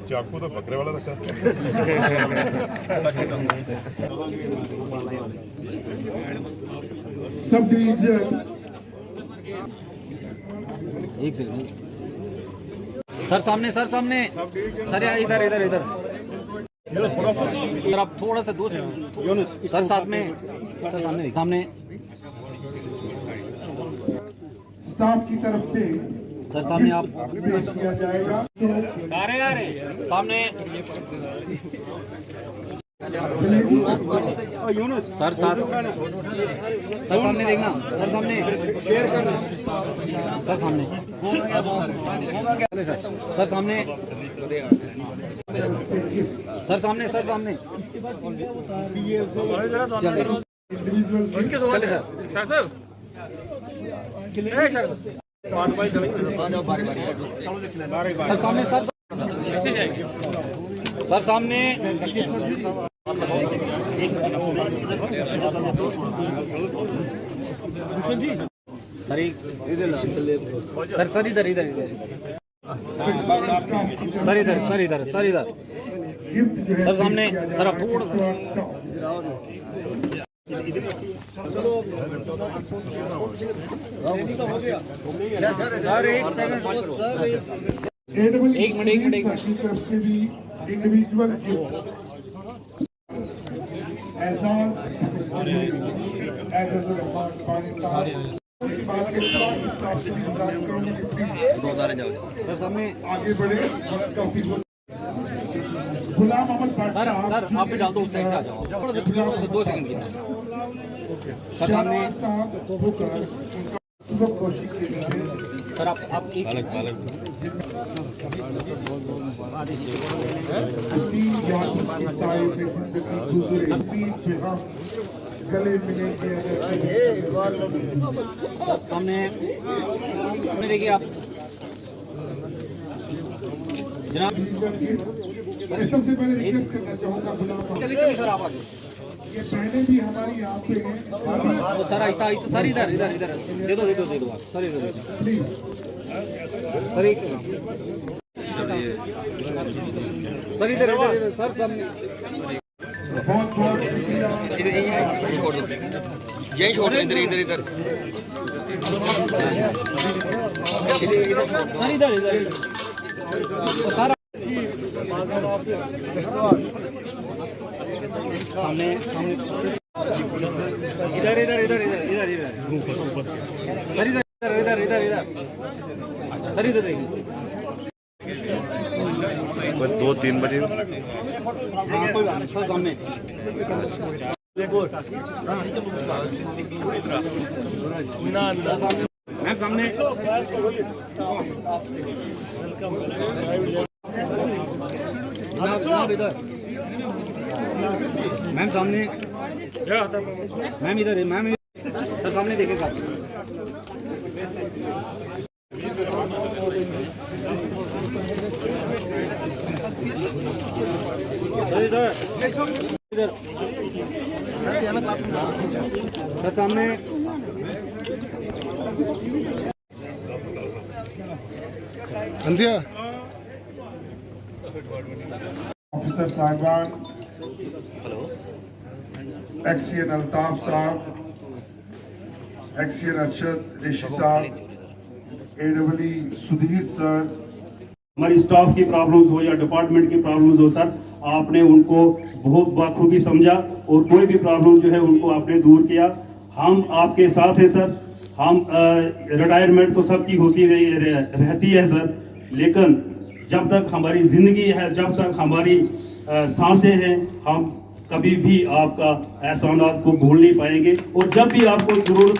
चाकू तो बकरे वाला रखा सब डिवीजन। एक सेकंड सर, सामने सर, सामने सर, यार इधर इधर इधर इधर आप थोड़ा सा दूर सर, साथ में सर, सामने सामने स्टाफ की तरफ से सर, सामने आप किया जाएगा। सामने सर, साथ सर, सामने देखना सर, सामने शेयर करना सर, सामने सर, सामने सर, सामने सर, सामने चले सर सर, सामने सर, सर, सामने सर, सर, सर, इधर इधर इधर सर, इधर सर, इधर सर, इधर सर, सामने सर, आप थोड़ा सा सर, एक सेकंड सर, एक मिनट की तरफ से भी इंडिविजुअल सर, सामने आगे बढ़े। गुलाम अहमद सर, सर, आप भी डाल दो, उस साइड से आ जाओ, थोड़ा सा 2 सेकंड की सर, सामने सर, आप एक गले मिलेंगे। सर, सामने देखिए आप जनाब, सबसे पहले रिक्वेस्ट करना चाहूँगा गुलाम, चलिए सर, आप आगे ये पहले भी हमारी यहाँ पे हैं तो सर, आहिस्ता आहिस्ता सर, इधर इधर इधर दे दो आप सर, इधर प्लीज। सर, एक सेकंड सर, इधर इधर इधर सर, सामने बहुत बहुत शुक्रिया। जय छोड़ इधर इधर इधर सर, इधर इधर सर, सामने सामने इधर इधर इधर इधर इधर सर, इधर इधर इधर इधर सर, इधर देखिए 2-3 बजे। हाँ, कोई बात नहीं सर, सामने मैम, सामने इधर मैम, सामने मैम, इधर मैम, सर, सामने देखिए सर, इधर सर, सामने अंधिया ऑफिसर साहिबान, एक्सीएन अल्ताफ साहब, एक्सीएन अरशद ऋषि साहब, एडब्ल्यू सुधीर सर, हमारी स्टाफ की प्रॉब्लम्स हो या डिपार्टमेंट की प्रॉब्लम्स हो सर, आपने उनको बहुत बखूबी समझा और कोई भी प्रॉब्लम जो है उनको आपने दूर किया। हम आपके साथ हैं सर। हम रिटायरमेंट तो सबकी होती रहती है सर, लेकिन जब तक हमारी ज़िंदगी है, जब तक हमारी सांसें हैं, हम कभी भी आपका एहसानात को भूल नहीं पाएंगे। और जब भी आपको ज़रूरत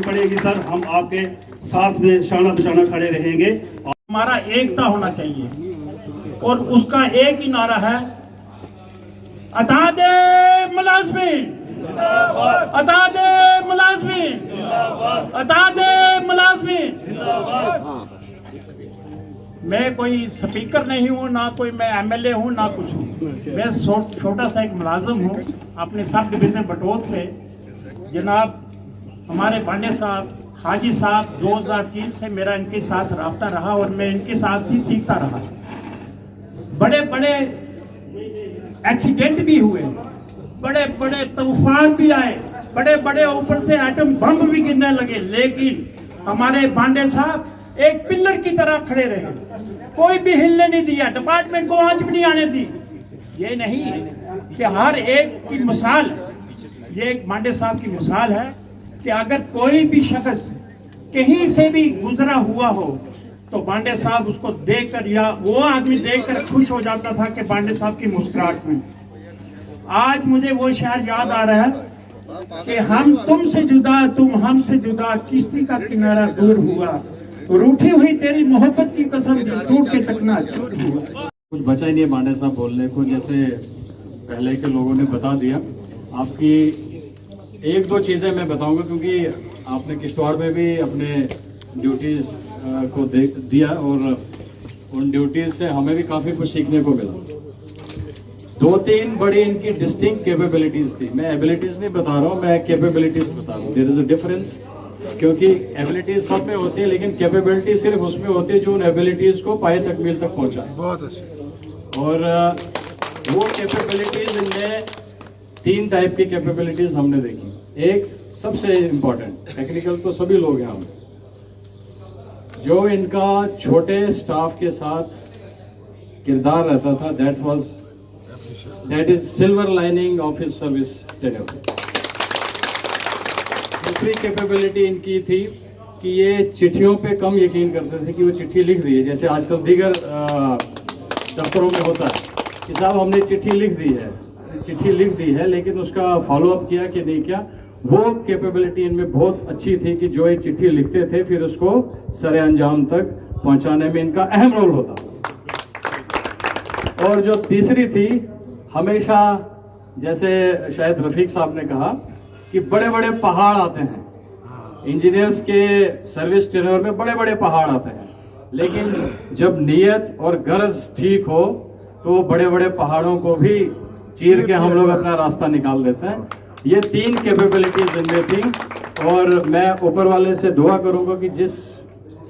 पड़ेगी सर, हम आपके साथ में शाना बशाना खड़े रहेंगे। हमारा एकता होना चाहिए और उसका एक ही नारा है, अतादे मुलाज़िमीन, अतादे मुलाज़िमीन, अतादे मुलाज़िमीन। मैं कोई स्पीकर नहीं हूँ, ना कोई मैं एमएलए हूँ, ना कुछ हूँ। मैं छोटा सा एक मुलाजिम हूँ अपने सब डिवीजन बटोत से। जनाब हमारे पांडे साहब हाजी साहब 2003 से मेरा इनके साथ राब्ता रहा और मैं इनके साथ ही सीखता रहा। बड़े बड़े एक्सीडेंट भी हुए, बड़े बड़े तूफान भी आए, बड़े बड़े ऊपर से एटम बम भी गिरने लगे, लेकिन हमारे बांडे साहब एक पिलर की तरह खड़े रहे, कोई भी हिलने नहीं दिया, डिपार्टमेंट को आंच भी नहीं आने दी। ये नहीं कि हर एक की मिसाल, ये एक बांडे साहब की मिसाल है कि अगर कोई भी शख्स कहीं से भी गुजरा हुआ हो तो बांडे साहब उसको देखकर या वो आदमी देखकर खुश हो जाता था कि बांडे साहब की मुस्कुराहट में। आज मुझे वो शेर याद आ रहा है कि हम तुमसे जुदा तुम हमसे जुदा, किश्ती का किनारा दूर हुआ, रूठी हुई तेरी मोहब्बत की कसम टूट के चकनाचूर हुआ। कुछ बचा ही नहीं है बांडे साहब बोलने को, जैसे पहले के लोगों ने बता दिया। आपकी एक दो चीज़ें मैं बताऊंगा क्योंकि आपने किश्तवाड़ में भी अपने ड्यूटीज़ को दिया और उन ड्यूटीज़ से हमें भी काफ़ी कुछ सीखने को मिला। दो तीन बड़ी इनकी डिस्टिंक्ट कैपेबिलिटीज़ थी। मैं एबिलिटीज़ नहीं बता रहा हूँ, मैं कैपेबिलिटीज़ बता रहा हूँ। देयर इज़ अ डिफरेंस, क्योंकि एबिलिटीज़ सब में होती है लेकिन कैपेबिलिटी सिर्फ उसमें होती है जो उन एबिलिटीज़ को पाए तकमील तक पहुँचाए। बहुत अच्छे। और वो कैपेबिलिटीज़ इनमें तीन टाइप की कैपेबिलिटीज़ हमने देखी। एक सबसे इम्पोर्टेंट, टेक्निकल तो सभी लोग हैं हम, जो इनका छोटे स्टाफ के साथ किरदार रहता था, that is silver lining of his service tenure. दूसरी कैपेबिलिटी इनकी थी कि ये चिट्ठियों पे कम यकीन करते थे कि वो चिट्ठी लिख दी है, जैसे आजकल दीगर दफ्तरों में होता है कि साहब हमने चिट्ठी लिख दी है लेकिन उसका फॉलो अप किया कि नहीं किया। वो कैपेबिलिटी इनमें बहुत अच्छी थी कि जो एक चिट्ठी लिखते थे फिर उसको सरे अंजाम तक पहुंचाने में इनका अहम रोल होता। और जो तीसरी थी, हमेशा जैसे शायद रफीक साहब ने कहा कि बड़े बड़े पहाड़ आते हैं, इंजीनियर्स के सर्विस टेन्योर में बड़े बड़े पहाड़ आते हैं, लेकिन जब नीयत और गर्ज ठीक हो तो बड़े बड़े पहाड़ों को भी चीर के हम लोग अपना रास्ता निकाल लेते हैं। ये तीन कैपेबिलिटीज इनमें थी और मैं ऊपर वाले से दुआ करूंगा कि जिस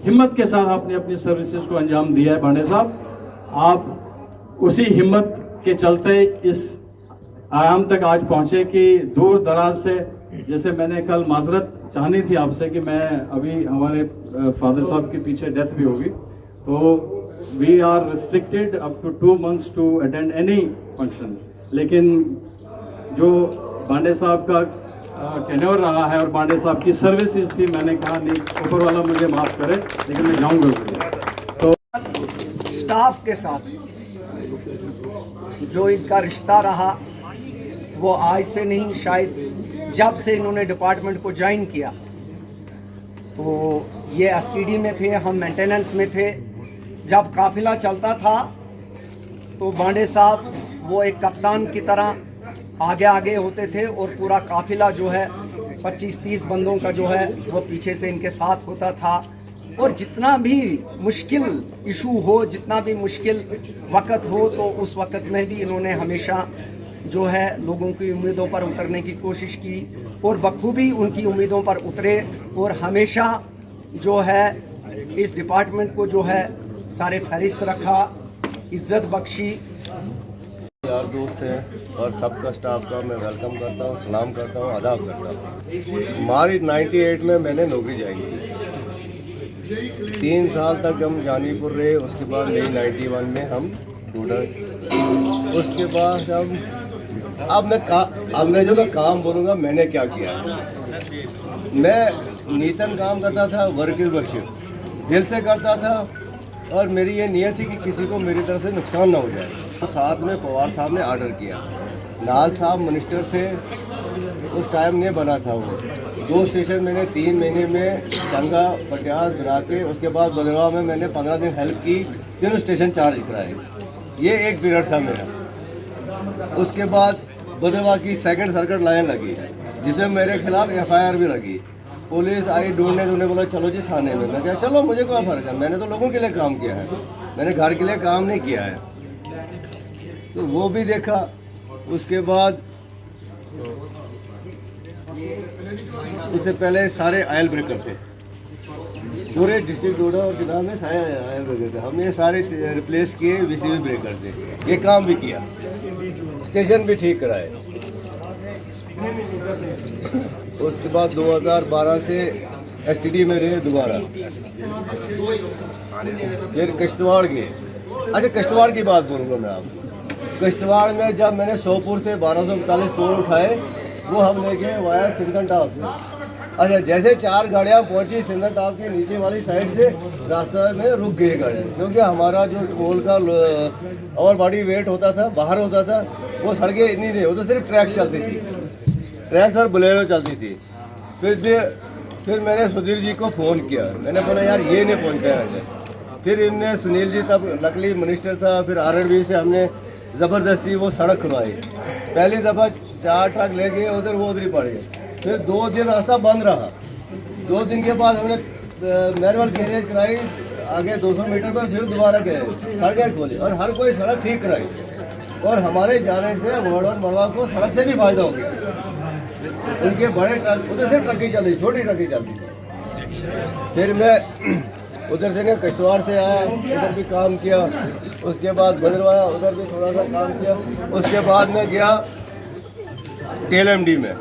हिम्मत के साथ आपने अपनी सर्विसेज को अंजाम दिया है बांडे साहब, आप उसी हिम्मत के चलते इस आयाम तक आज पहुंचे कि दूर दराज से, जैसे मैंने कल माजरत चाहनी थी आपसे कि मैं अभी हमारे फादर साहब के पीछे डेथ भी होगी, तो we are restricted up to 2 months to attend any function. लेकिन जो बांडे साहब का टेन्योर रहा है और बांडे साहब की सर्विसेज थी, मैंने कहा नहीं ऊपर वाला मुझे माफ करे लेकिन मैं जाऊंगा। तो स्टाफ के साथ जो इनका रिश्ता रहा वो आज से नहीं, शायद जब से इन्होंने डिपार्टमेंट को ज्वाइन किया तो ये एसटीडी में थे, हम मेंटेनेंस में थे। जब काफिला चलता था तो बांडे साहब वो एक कप्तान की तरह आगे आगे होते थे और पूरा काफिला जो है 25-30 बंदों का जो है वो पीछे से इनके साथ होता था। और जितना भी मुश्किल इशू हो, जितना भी मुश्किल वक़्त हो, तो उस वक़्त में भी इन्होंने हमेशा जो है लोगों की उम्मीदों पर उतरने की कोशिश की और बखूबी उनकी उम्मीदों पर उतरे और हमेशा जो है इस डिपार्टमेंट को जो है सारे फहरिस्त रखा, इज्जत बख्शी। यार दोस्त हैं और सबका स्टाफ का मैं वेलकम करता हूँ, सलाम करता हूँ, आदाब करता हूँ। मार्च 98 में मैंने नौकरी ज्वाइन की, 3 साल तक हम जानीपुर रहे, उसके बाद मई 91 में हम ढूंढा। उसके बाद अब मैं जो काम बोलूँगा मैंने क्या किया है। मैं नीतन काम करता था, वर्क इज वर्शिप, दिल से करता था और मेरी ये नीयत थी कि किसी को मेरी तरफ से नुकसान ना हो जाए। साथ में पवार साहब ने ऑर्डर किया, लाल साहब मिनिस्टर थे उस टाइम ने बना था वो 2 स्टेशन मैंने 3 महीने में चंगा पटियाल बना के, उसके बाद बदरवा में मैंने 15 दिन हेल्प की, 3 स्टेशन चार्ज कराए। ये एक पीरियड था मेरा। उसके बाद बदरवा की 2nd सर्किट लाइन लगी जिसमें मेरे खिलाफ FIR भी लगी। पुलिस आई ढूंढने, उन्होंने बोला चलो जी थाने में। मैं कहा चलो मुझे क्या फ़र्क है, मैंने तो लोगों के लिए काम किया है, मैंने घर के लिए काम नहीं किया है। तो वो भी देखा। उसके बाद उससे पहले सारे आयल ब्रेकर थे, पूरे डिस्ट्रिक्ट डोडा और जिला में सारे हमने ये सारे रिप्लेस किए, VCB ब्रेकर थे, ये काम भी किया, स्टेशन भी ठीक कराए। उसके बाद 2012 से STD में रहे दोबारा, फिर किश्तवाड़ गए। अच्छा, किश्तवाड़ की बात बोलूँगा मैं आपको। किश्तवाड़ में जब मैंने सोपुर से 1241 फ्लोर उठाए, वो हम ले गए वाया सिंगन टॉप से। अच्छा, जैसे 4 गाड़ियाँ पहुँची सिंगन टॉप के नीचे वाली साइड से, रास्ते में रुक गई गाड़ी, क्योंकि हमारा जो टोल का ओवर बॉडी वेट होता था, बाहर होता था, वो सड़कें इतनी नहीं, वो तो सिर्फ ट्रैक्स चलती थी, ट्रैक्स और बोलेरो चलती थी। फिर मैंने सुधीर जी को फ़ोन किया, मैंने बोला यार ये नहीं पहुँचता है। फिर इनने सुनील जी तब नकली मिनिस्टर था, फिर RNB से हमने ज़बरदस्ती वो सड़क खुलवाई। पहली दफ़ा 4 ट्रक ले गए उधर, वो उधर ही पड़ गए। फिर 2 दिन रास्ता बंद रहा। 2 दिन के बाद हमने मैनुअल गैरेज कराई आगे 200 मीटर पर, फिर दोबारा गए, सड़कें खोली और हर कोई सड़क ठीक कराई। और हमारे जाने से वर्ड और मड़वा को सड़क से भी फायदा हो गया। उनके बड़े ट्रक उधर से ट्रकें चलती, छोटी ट्रकें चलती। फिर मैं उधर से किश्तवाड़ से आया, उधर भी काम किया। उसके बाद भद्रवाया, उधर भी थोड़ा सा काम किया। उसके बाद मैं गया TLMD में।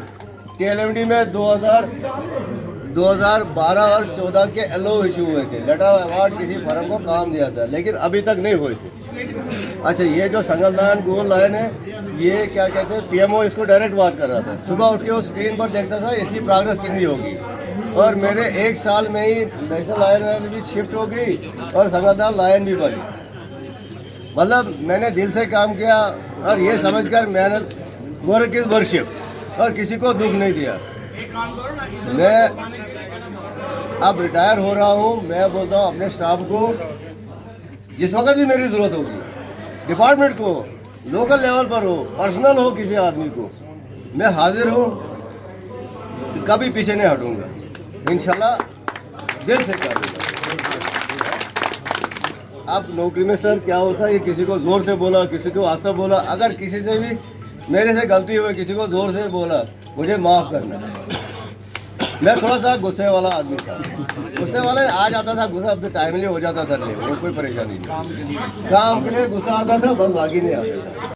TLMD में 2012 और 14 के LO इशू हुए थे, लेटर अवार्ड किसी फर्म को काम दिया था, लेकिन अभी तक नहीं हुए थे। अच्छा, ये जो संगलदान गोल लाइन है, ये क्या कहते हैं, PMO इसको डायरेक्ट वॉच कर रहा था। सुबह उठ के वो स्क्रीन पर देखता था इसकी प्रोग्रेस कितनी होगी। और मेरे 1 साल में ही नेशनल लाइन में भी शिफ्ट हो गई और संगलदान लाइन भी बनी। मतलब मैंने दिल से काम किया और ये समझकर मेहनत, वर्क इज वर्शिप, और किसी को दुख नहीं दिया। मैं अब रिटायर हो रहा हूँ। मैं बोलता हूँ अपने स्टाफ को, जिस वक्त भी मेरी ज़रूरत होगी, डिपार्टमेंट को, लोकल लेवल पर हो, पर्सनल हो, किसी आदमी को, मैं हाजिर हूँ, कभी पीछे नहीं हटूँगा। इंशाल्लाह दिल से करूँगा। अब नौकरी में सर क्या होता है, ये किसी को ज़ोर से बोला, किसी को आस्था बोला, अगर किसी से भी मेरे से गलती हुई, किसी को ज़ोर से बोला, मुझे माफ़ करना। मैं थोड़ा सा गुस्से वाला आदमी था, गुस्से वाला आ जाता था, गुस्सा अब तो टाइमली हो जाता था, नहीं वो कोई परेशानी नहीं। काम के लिए गुस्सा आता था, बस बाकी नहीं आता था।